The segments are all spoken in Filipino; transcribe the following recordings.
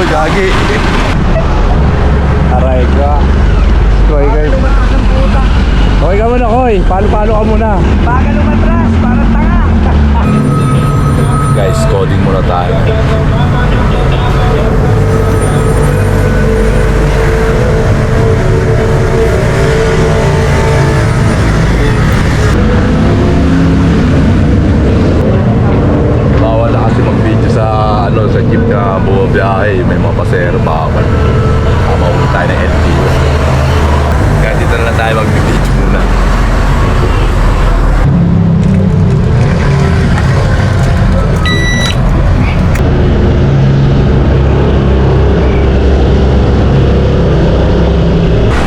Uy, gagi. Aray ka. Koy, koy. Koy ka muna, koy. Palo-palo ka muna. Bagal umatras, parang tanga. Guys, coding muna tayo. Bawal na kasi mag-video sa sa jeep na bumabiyahe. May mga pasero bawal. Mauwi tayo ng LTO. Kaya dito na lang tayo mag-video muna.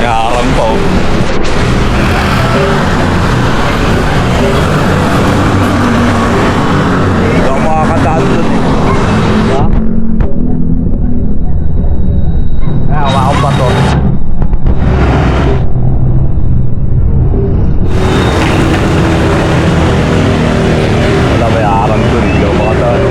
Yakarang pa oh. Hindi ako makakadalo dun eh. Ha? Ay, hawakan pa to. Wala may harang dun, hindi ako makadalo.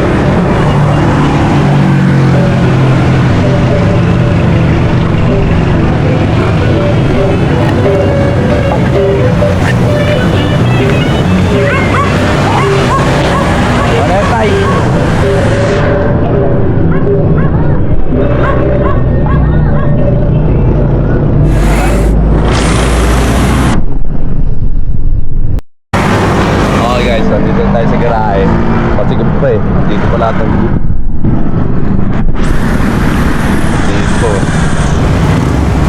Manetay. Okay guys, nandito tayo sa garahe. Pasigap pa eh, dito pa lahat ng group. Dito.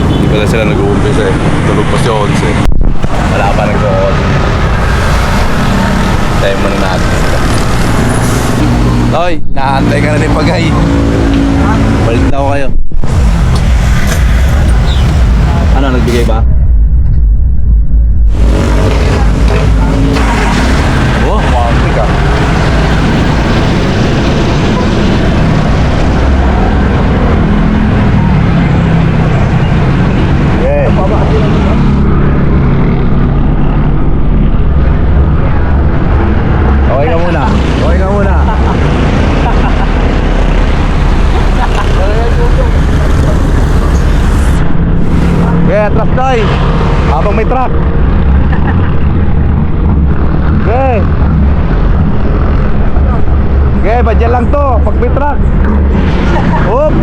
Hindi pa na sila nag-uumpisa eh. Tulog pa si Onse. Wala pa nag-uod. Tayo muna natin sila. Hoy, naantay ka na ni Pagay. Balik na ako kayo. Ano, nagbigay ba? Oh, wapit ka. Yeah. Okay ka muna. Okay ka muna. Yeah, atras tayo. Habang may truck. Okay. Okay, badyan lang to pag may truck. Oop.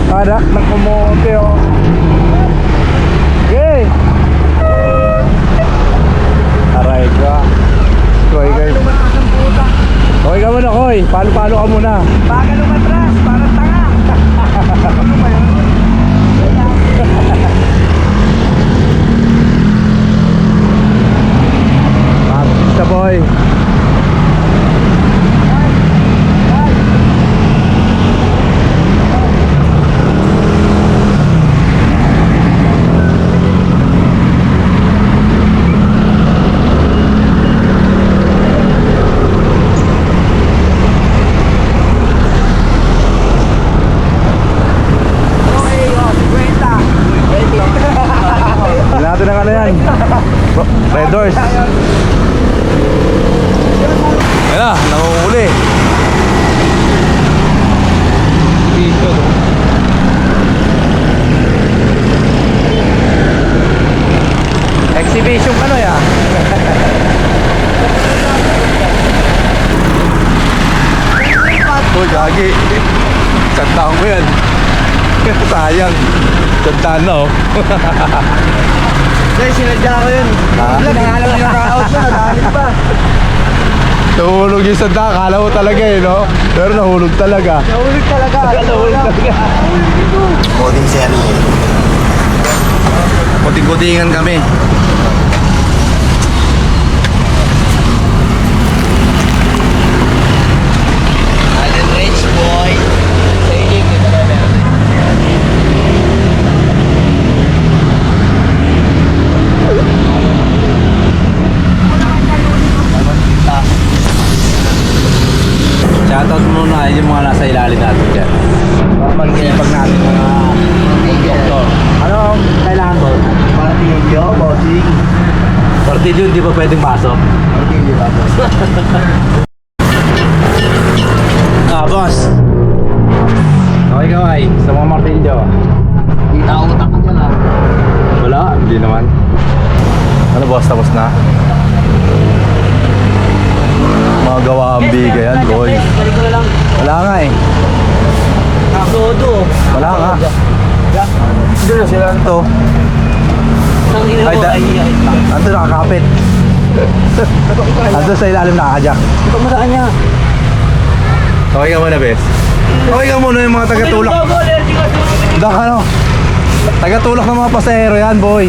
Anak ng kumonte oh. Okay. Aray ka. Koy, koy. Koy ka muna, koy. Palo-palo ka muna. Bagal umatras, parang tanga. Ano ba yun? Sa boy. Natin ang ano yan. Red Doors. Yan na, nanguhuli. Exhibition ka no ya. Uy, gagi. Santahan ko yan. Sayang. Santahan na oh. Dahil sinadya ko yun. Nangalam yung ka-out na, nagalit pa. Nahulog yung sanda, akala mo talaga eh, no? Pero nahulog talaga. Nahulog talaga. Nahulog talaga. Coding serie. Puting-putingan kami. Allen Rage boy. Saying ito na meron. Shoutout muna yung mga nasa ilalim natin dyan. Pagsipag natin mga doktor. Ano kailangan mo? Pati yung bossing. hindi pa pwedeng pasok. Hindi ba, boss? Ah, boss. Okay kaway, sa mga martilyo. Hindi na utak ka dyan, ha? Wala, hindi naman. Ano boss, tapos na? Mga gawa ang bigay yan, boy. Balik ko na lang. Wala nga eh. Nakasodo. Wala nga. Doon na sila to. Nang ina Ay, mo, da- ay. Ando nakakapit. Ando sa ilalim nakakajak. Ito masaan niya. Okay ka muna, bes. Okay ka muna yung mga tagatulak. Dak ano? Tagatulak ng mga pasahero yan, boy.